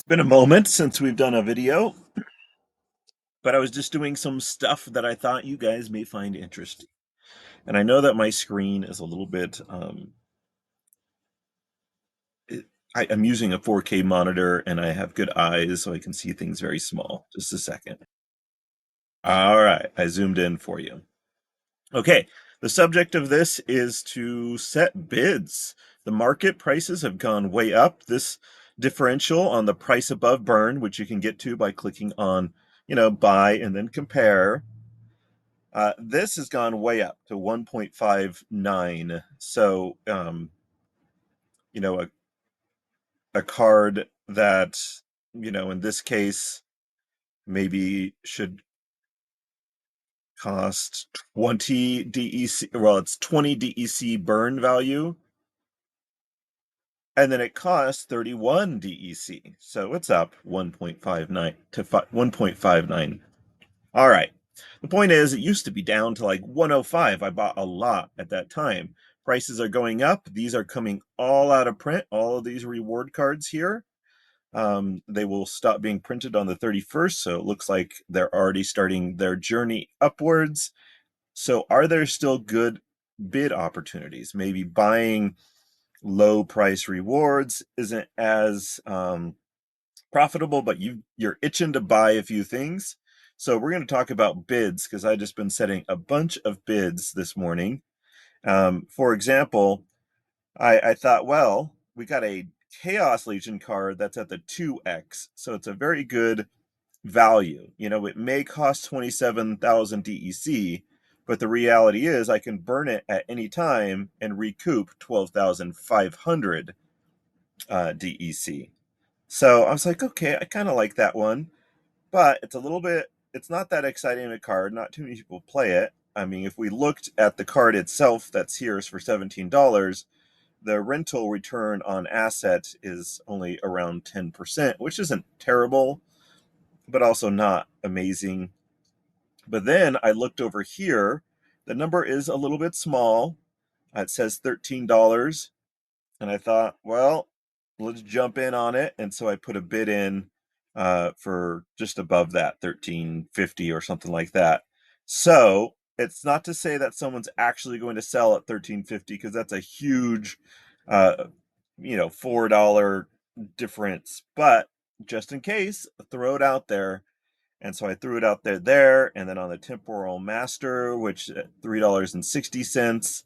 Been a moment since we've done a video, but I was just doing some stuff that I thought you guys may find interesting. And I know that my screen is a little bit, it, I'm using a 4K monitor and I have good eyes, so I can see things very small. Just a second. All right, I zoomed in for you. Okay, the subject of this is to set bids. The market prices have gone way up. This differential on the price above burn, which you can get to by clicking on, buy and then compare. This has gone way up to 1.59. So, you know, a card that, in this case, maybe should cost 20 DEC. Well, it's 20 DEC burn value. And then it costs 31 DEC. So it's up 1.59 to 1.59. All right. The point is, it used to be down to like 105. I bought a lot at that time. Prices are going up. These are coming all out of print. All of these reward cards here. They will stop being printed on the 31st. So it looks like they're already starting their journey upwards. So are there still good bid opportunities? Maybe buying low price rewards isn't as profitable, but you're itching to buy a few things. So we're going to talk about bids because I just been setting a bunch of bids this morning. For example, I thought, well, we got a Chaos Legion card that's at the 2x, so it's a very good value. It may cost 27,000 DEC, but the reality is I can burn it at any time and recoup 12,500 DEC. So I was like, okay, I kind of like that one, but it's not that exciting a card. Not too many people play it. I mean, if we looked at the card itself that's here is for $17, the rental return on asset is only around 10%, which isn't terrible, but also not amazing. But then I looked over here. The number is a little bit small. It says $13. And I thought, well, let's jump in on it. And so I put a bid in for just above that, 1350 or something like that. So it's not to say that someone's actually going to sell at 1350 because that's a huge, uh, $4 difference. But just in case, throw it out there. And so I threw it out there, and then on the Temporal Master, which at $3.60,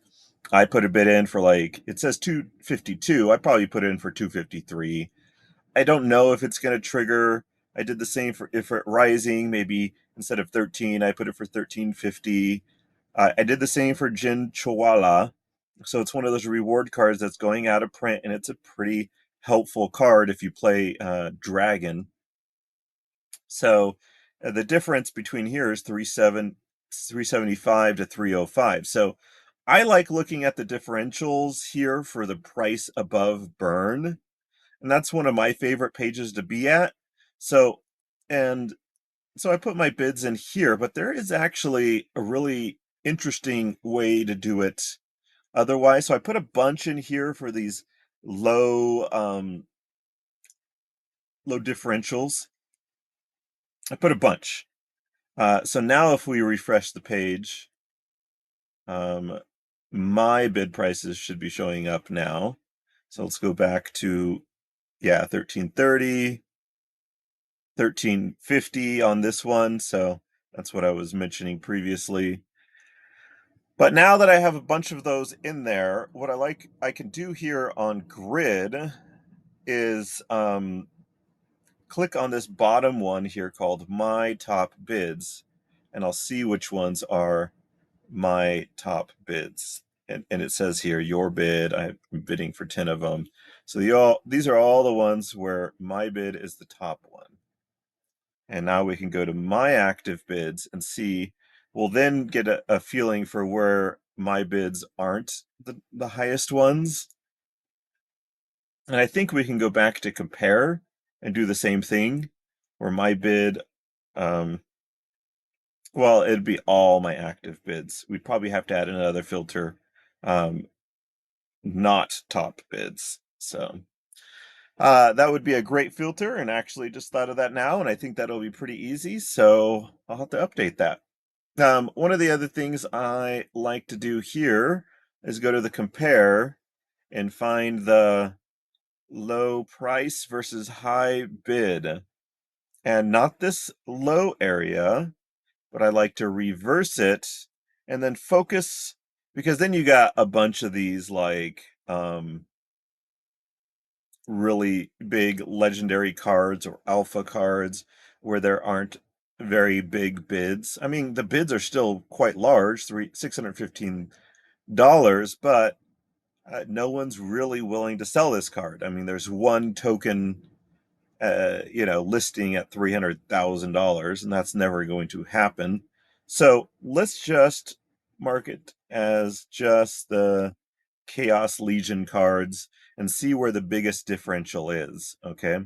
I put a bid in for it says 252. I probably put it in for 253. I don't know if it's going to trigger. I did the same for Ifrit Rising. Maybe instead of 13, I put it for 1350. I did the same for Jin Chowala. So it's one of those reward cards that's going out of print, and it's a pretty helpful card if you play Dragon. So the difference between here is 375 to 305. So I like looking at the differentials here for the price above burn. And that's one of my favorite pages to be at. So, and so I put my bids in here, but there is actually a really interesting way to do it otherwise. So I put a bunch in here for these low, low differentials. I put a bunch. So now if we refresh the page, um, my bid prices should be showing up now. So let's go back to, 1330, 1350 on this one. So that's what I was mentioning previously. But now that I have a bunch of those in there, what I can do here on grid is click on this bottom one here called My Top Bids, and I'll see which ones are my top bids. And it says here, your bid. I'm bidding for 10 of them. So these are all the ones where my bid is the top one. And now we can go to my active bids and see, we'll then get a feeling for where my bids aren't the highest ones. And I think we can go back to compare and do the same thing where my bid, um, well, it'd be all my active bids. We'd probably have to add another filter, not top bids. So That would be a great filter, and actually just thought of that now, and I think that'll be pretty easy, so I'll have to update that. One of the other things I like to do here is go to the compare and find the low price versus high bid. And not this low area, but I like to reverse it and then focus, because then you got a bunch of these like really big legendary cards or alpha cards where there aren't very big bids. I mean, the bids are still quite large, $615, but no one's really willing to sell this card. I mean, there's one token, listing at $300,000, and that's never going to happen. So let's just mark it as just the Chaos Legion cards and see where the biggest differential is. Okay.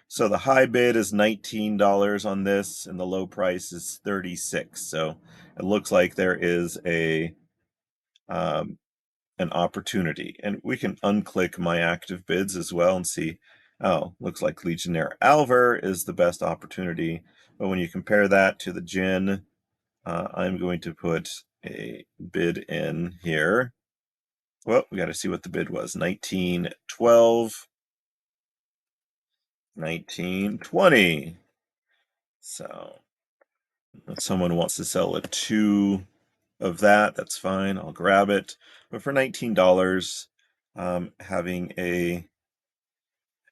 So the high bid is $19 on this, and the low price is 36. So it looks like there is um, an opportunity. And we can unclick my active bids as well and see, oh, looks like Legionnaire Alver is the best opportunity. But when you compare that to the Jin, I'm going to put a bid in here. Well, we got to see what the bid was. 1912, 1920. So if someone wants to sell a two of that, that's fine. I'll grab it. But for $19, having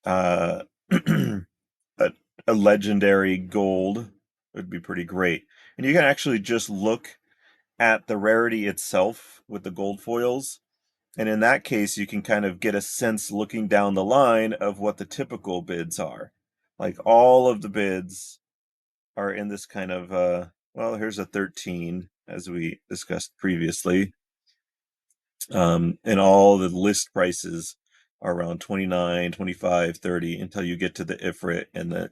uh, a, a legendary gold would be pretty great. And you can actually just look at the rarity itself with the gold foils. And in that case, you can kind of get a sense looking down the line of what the typical bids are. Like all of the bids are in this kind of, well, here's a 13, as we discussed previously. And all the list prices are around 29, 25, 30 until you get to the Ifrit, and the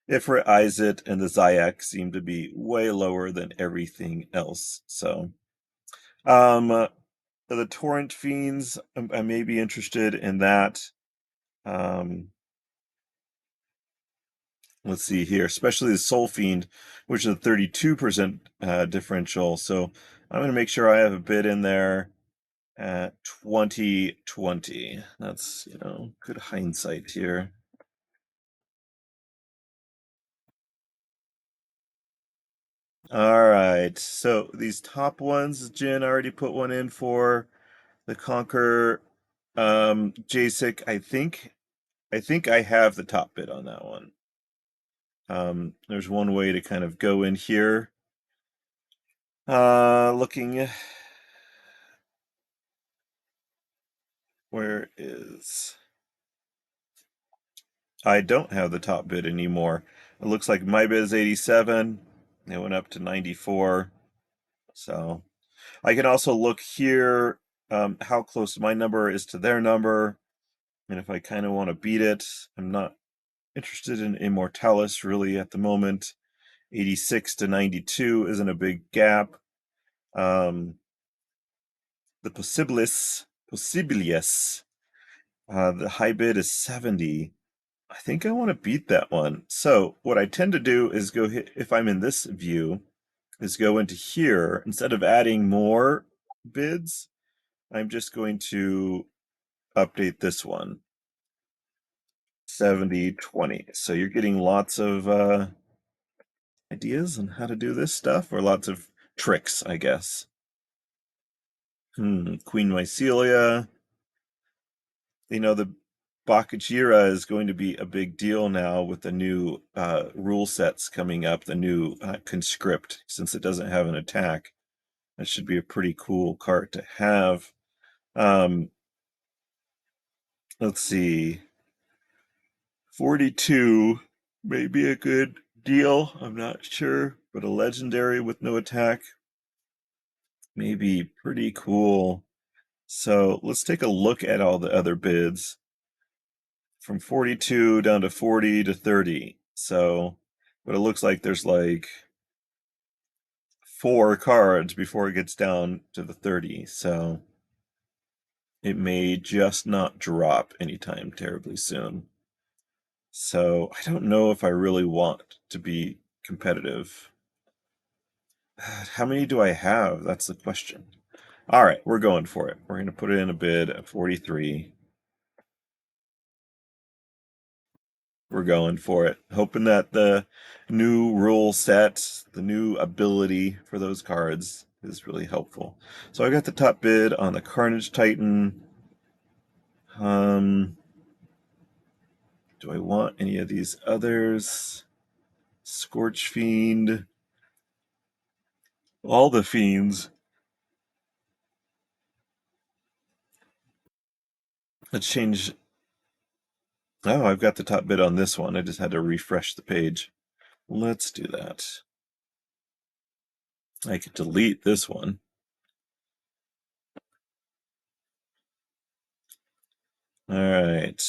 Ifrit, Izet, and the Zayak seem to be way lower than everything else. So, the Torrent Fiends, I may be interested in that. Um, let's see here, especially the Soul Fiend, which is a 32% differential. So I'm going to make sure I have a bid in there at 2020. That's, good hindsight here. All right. So these top ones, Jin already put one in for the Conquer JSIC. I think I have the top bid on that one. There's one way to kind of go in here. Looking, where is, I don't have the top bid anymore. It looks like my bid is 87. It went up to 94. So I can also look here, how close my number is to their number. And if I kind of want to beat it, I'm not interested in Immortalis really at the moment. 86 to 92 isn't a big gap. Um, the Possibilius, the high bid is 70. I think I want to beat that one. So what I tend to do is go hit, if I'm in this view, is go into here. Instead of adding more bids, I'm just going to update this one. 70, 20. So you're getting lots of ideas on how to do this stuff, or lots of tricks, I guess. Queen Mycelia. The Bakajira is going to be a big deal now with the new rule sets coming up, the new conscript, since it doesn't have an attack. That should be a pretty cool card to have. Um, let's see. 42 may be a good deal. I'm not sure, but a legendary with no attack may be pretty cool. So let's take a look at all the other bids from 42 down to 40 to 30. So, but it looks like there's like four cards before it gets down to the 30. So it may just not drop anytime terribly soon. So I don't know if I really want to be competitive. How many do I have? That's the question. All right, we're going for it. We're going to put it in a bid at 43. We're going for it, hoping that the new rule set, the new ability for those cards is really helpful. So I got the top bid on the Carnage Titan. Um, do I want any of these others? Scorch Fiend. All the fiends. Let's change. Oh, I've got the top bid on this one. I just had to refresh the page. Let's do that. I could delete this one. All right.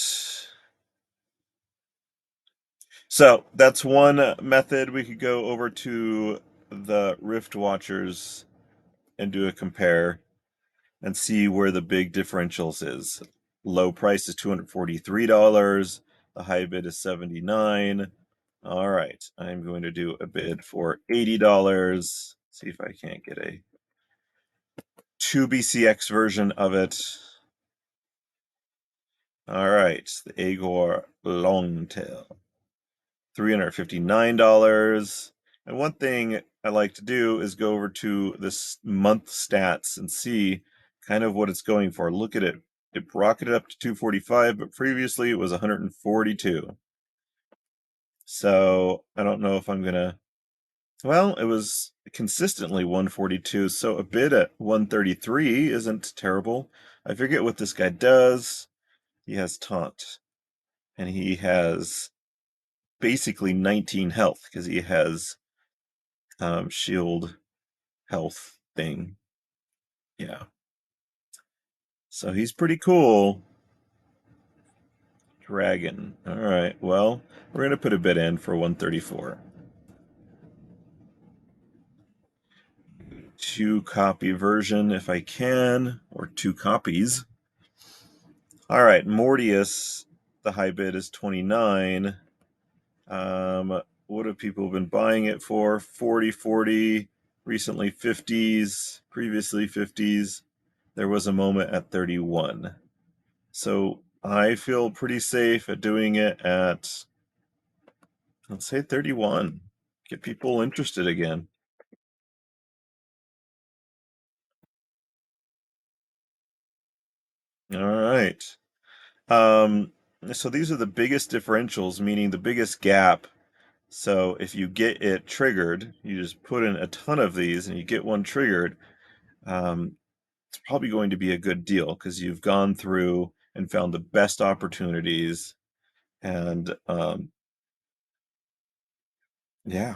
So that's one method. We could go over to the Rift Watchers and do a compare and see where the big differentials is. Low price is $243. The high bid is $79. All right, I'm going to do a bid for $80. See if I can't get a 2BCX version of it. All right, the Agor Longtail. $359. And one thing I like to do is go over to this month stats and see kind of what it's going for. Look at it. It rocketed up to 245, but previously it was 142. So I don't know if I'm going to. Well, it was consistently 142, so a bid at 133 isn't terrible. I forget what this guy does. He has taunt, and he has basically 19 health because he has shield health thing. Yeah. So he's pretty cool. Dragon. All right. Well, we're going to put a bid in for 134. Two copy version if I can, or two copies. All right. Mortius, the high bid is 29. What have people been buying it for? 40, 40, recently 50s, previously 50s. There was a moment at 31. So I feel pretty safe at doing it at, let's say, 31. Get people interested again. All right. Um, so these are the biggest differentials, meaning the biggest gap. So if you get it triggered, you just put in a ton of these and you get one triggered, it's probably going to be a good deal because you've gone through and found the best opportunities. And yeah.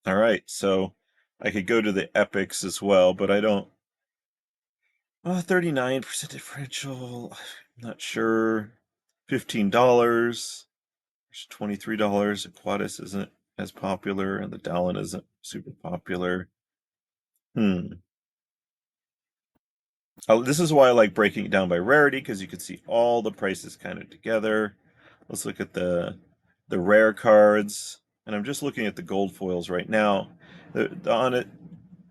All right. So I could go to the epics as well, but I don't. 39% differential. I'm not sure. $15. There's $23. Aquatis isn't as popular, and the Dallin isn't super popular. Hmm. Oh, this is why I like breaking it down by rarity, because you can see all the prices kind of together. Let's look at the rare cards, and I'm just looking at the gold foils right now. The on it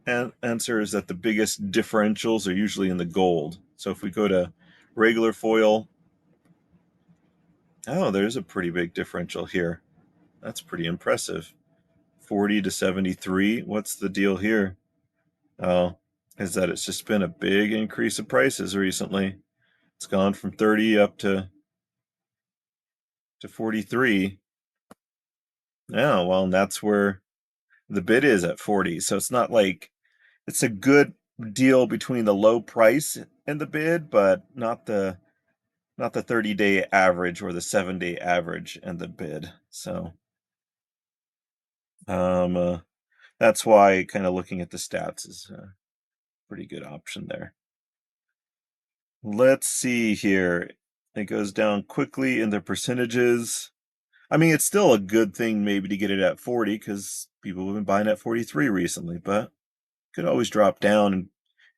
answer is that the biggest differentials are usually in the gold. So if we go to regular foil, oh, there's a pretty big differential here. That's pretty impressive. 40 to 73. What's the deal here? Oh, is that it's just been a big increase of prices recently. It's gone from 30 up to 43. Yeah, well, and that's where the bid is at 40. So it's not like it's a good deal between the low price and the bid, but not the 30-day average or the 7-day average and the bid. So um, uh, that's why kind of looking at the stats is a pretty good option there. Let's see here. It goes down quickly in the percentages. I mean, it's still a good thing maybe to get it at 40 because people have been buying at 43 recently, but could always drop down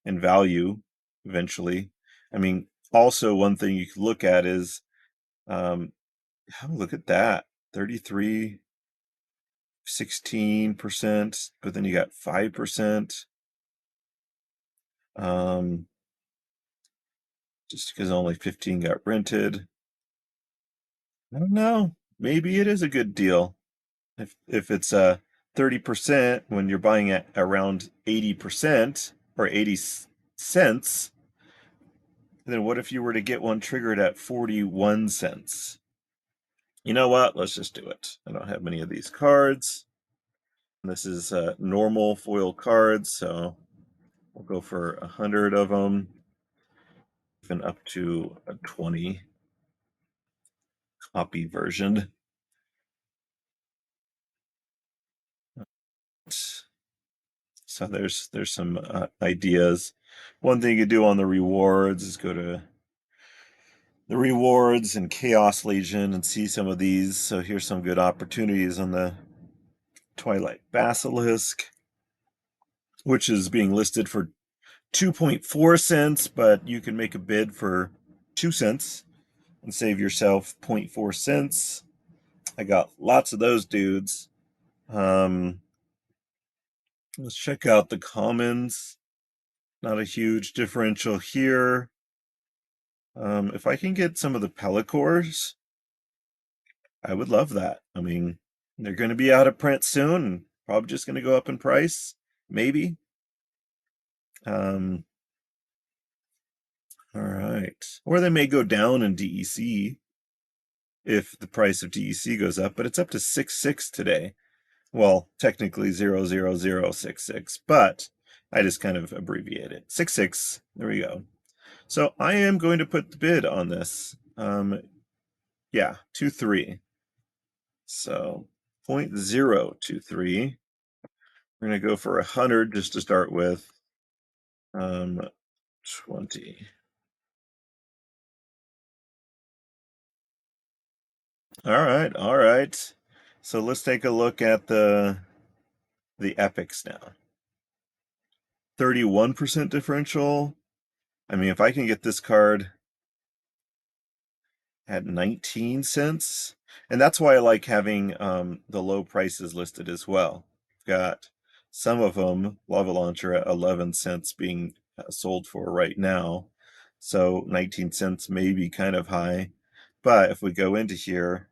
in value eventually. I mean, Also, one thing you could look at is, um, oh, look at that, 33, 16%, but then you got 5%. Um, just because only 15 got rented. I don't know. Maybe it is a good deal. If it's 30% when you're buying at around 80% or 80 cents, then what if you were to get one triggered at 41 cents? You know what? Let's just do it. I don't have many of these cards. This is normal foil cards, so we'll go for 100 of them, even up to a 20 copy version. So there's some ideas. One thing you could do on the rewards is go to the rewards and Chaos Legion and see some of these. So here's some good opportunities on the Twilight Basilisk, which is being listed for 2.4 cents, but you can make a bid for 2 cents and save yourself 0.4 cents. I got lots of those dudes. Let's check out the commons. Not a huge differential here. If I can get some of the Pellicors, I would love that. I mean, they're going to be out of print soon, and probably just going to go up in price, maybe. Um, all right. Or they may go down in DEC if the price of DEC goes up, but it's up to 6.6 today. Well, technically 0.00066, but I just kind of abbreviate it. 6.6. There we go. So I am going to put the bid on this. Yeah, 2.3. So 0.023. We're going to go for 100 just to start with. 20. All right, all right. So let's take a look at the epics now. 31% differential. I mean, if I can get this card at 19 cents, and that's why I like having the low prices listed as well. Got some of them, Lava Launcher at 11 cents being sold for right now. So 19 cents may be kind of high. But if we go into here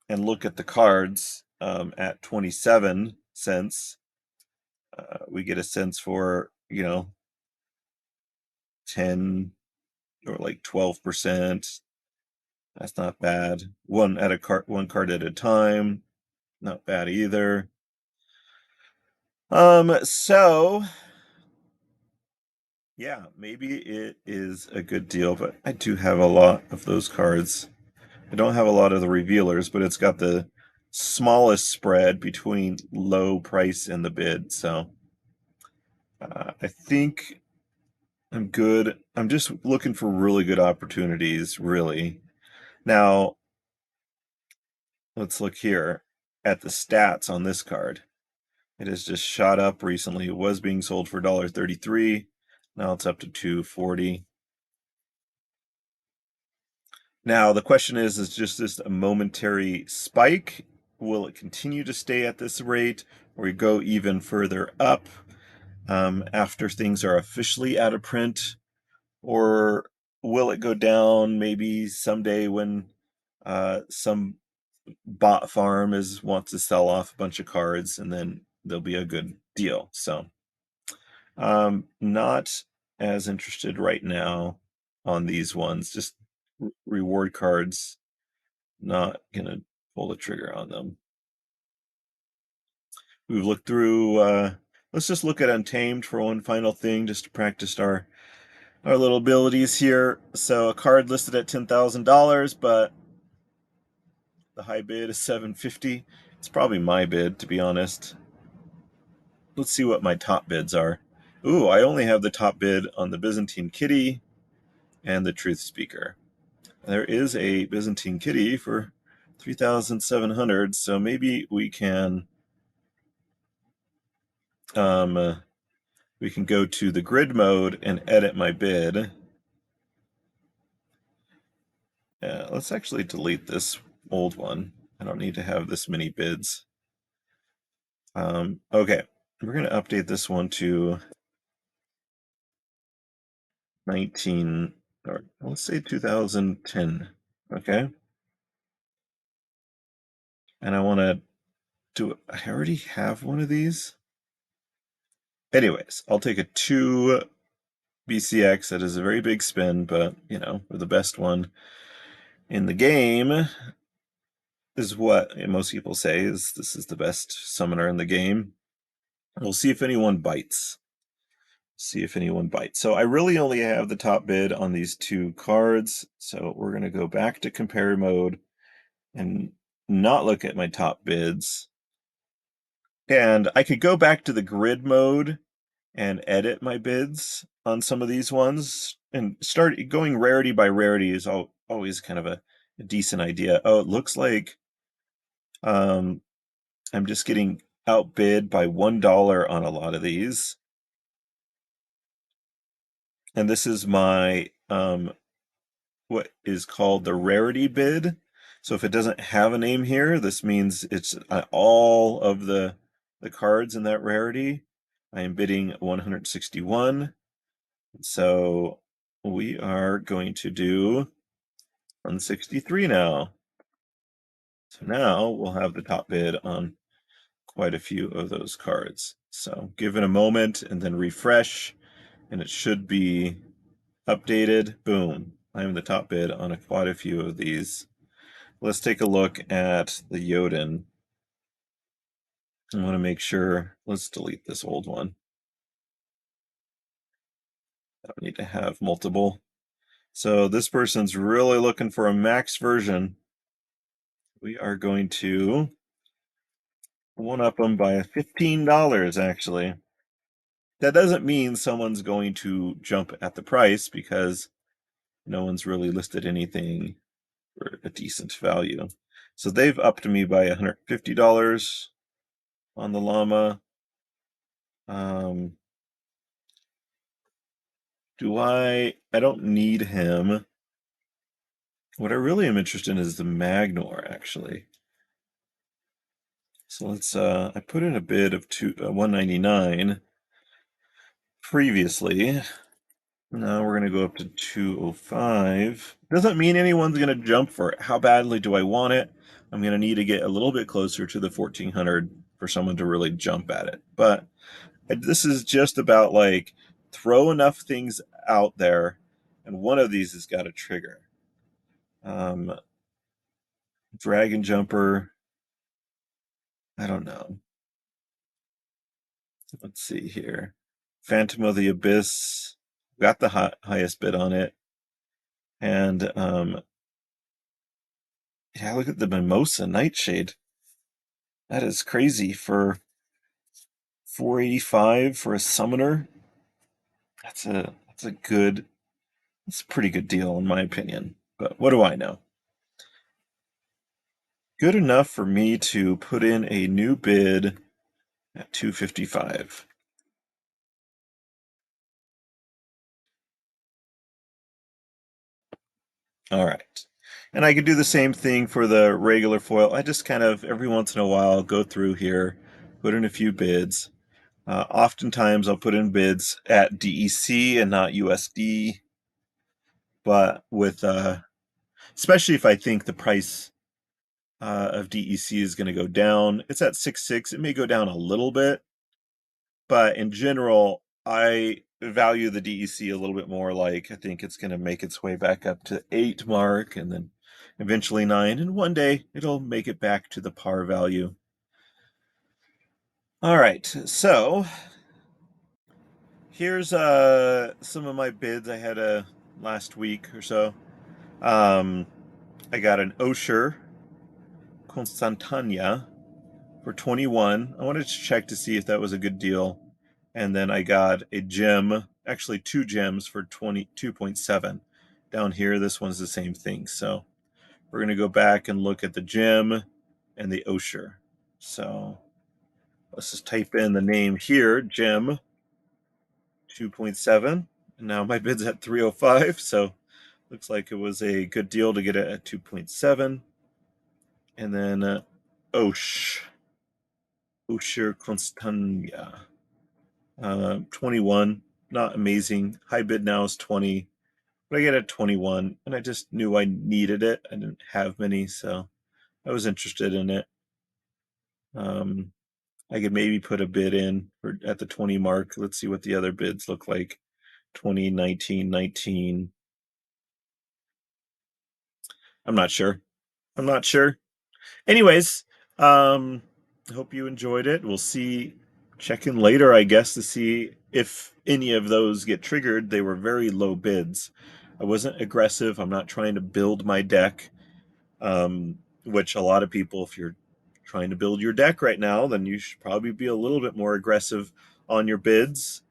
and look at the cards at 27 cents, we get a sense for, 10 or like 12%. That's not bad. One card at a time. Not bad either. So yeah, maybe it is a good deal, but I do have a lot of those cards. I don't have a lot of the revealers, but it's got the smallest spread between low price and the bid. So I think I'm good. I'm just looking for really good opportunities, really. Now, let's look here at the stats on this card. It has just shot up recently. It was being sold for $1.33. Now it's up to $2.40. Now the question is just this a momentary spike? Will it continue to stay at this rate or go even further up after things are officially out of print? Or will it go down maybe someday when some bot farm wants to sell off a bunch of cards and then there'll be a good deal? So not as interested right now on these ones. Just reward cards. Not gonna pull the trigger on them. We've looked through. Let's just look at Untamed for one final thing, just to practice our little abilities here. So a card listed at $10,000, but the high bid is $750. It's probably my bid, to be honest. Let's see what my top bids are. Ooh, I only have the top bid on the Byzantine Kitty and the Truth Speaker. There is a Byzantine Kitty for 3,700, so maybe um, we can go to the grid mode and edit my bid. Yeah, let's actually delete this old one. I don't need to have this many bids. Okay, we're going to update this one to 19, or let's say 2010. Okay, and I want to do. I already have one of these. Anyways, I'll take a 2 BCX. That is a very big spin, but you know, for the best one in the game is what most people say is this is the best summoner in the game. We'll see if anyone bites. See if anyone bites. So I really only have the top bid on these 2 cards. So we're going to go back to compare mode and not look at my top bids. And I could go back to the grid mode and edit my bids on some of these ones and start going rarity by rarity is always kind of a decent idea. Oh, it looks like um, I'm just getting outbid by $1 on a lot of these. And this is my what is called the rarity bid. So if it doesn't have a name here, this means it's all of the cards in that rarity. I am bidding 161. So we are going to do 163 now. So now we'll have the top bid on quite a few of those cards. So give it a moment and then refresh, and it should be updated. Boom. I'm the top bid on quite a few of these. Let's take a look at the Jotun. I want to make sure. Let's delete this old one. I don't need to have multiple. So this person's really looking for a max version. We are going to one up them by $15, actually. That doesn't mean someone's going to jump at the price because no one's really listed anything for a decent value. So they've upped me by $150 on the llama. Do I don't need him. What I really am interested in is the Magnor, actually. So let's I put in a bid of 199 previously. Now we're gonna go up to 205. Doesn't mean anyone's gonna jump for it. How badly do I want it? I'm gonna need to get a little bit closer to the 1400 for someone to really jump at it. But this is just about like throw enough things out there, and one of these has got to trigger. Dragon Jumper. I don't know. Let's see here. Phantom of the Abyss. Got the highest bid on it. And yeah, look at the Mimosa Nightshade. That is crazy for 485 for a summoner. That's a pretty good deal in my opinion. But what do I know? Good enough for me to put in a new bid at 255. All right. And I could do the same thing for the regular foil. I just kind of every once in a while go through here, put in a few bids. Oftentimes I'll put in bids at DEC and not USD, but with especially if I think the price of DEC is going to go down. It's at 6.6. It may go down a little bit, but in general, I value the DEC a little bit more. Like I think it's going to make its way back up to 8 mark and then eventually 9, and one day it'll make it back to the par value. All right, so here's some of my bids I had last week or so. Um, I got an Osher Constantania for 21. I wanted to check to see if that was a good deal. And then I got a gem, actually 2 gems for 22.7. Down here, this one's the same thing. So we're going to go back and look at the gem and the Osher. So let's just type in the name here, gem 2.7. And now my bid's at 305. So Looks like it was a good deal to get it at 2.7. And then Osh, Osher Constania, 21. Not amazing. High bid now is 20, but I get it at 21, and I just knew I needed it. I didn't have many, so I was interested in it. Um, I could maybe put a bid in at the 20 mark. Let's see what the other bids look like. 20, 19, 19. I'm not sure. I'm not sure. Anyways, I hope you enjoyed it. We'll see. Check in later, I guess, to see if any of those get triggered. They were very low bids. I wasn't aggressive. I'm not trying to build my deck, which a lot of people, if you're trying to build your deck right now, then you should probably be a little bit more aggressive on your bids,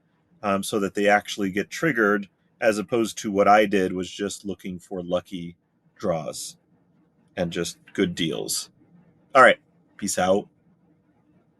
so that they actually get triggered, as opposed to what I did was just looking for lucky draws and just good deals. All right. Peace out.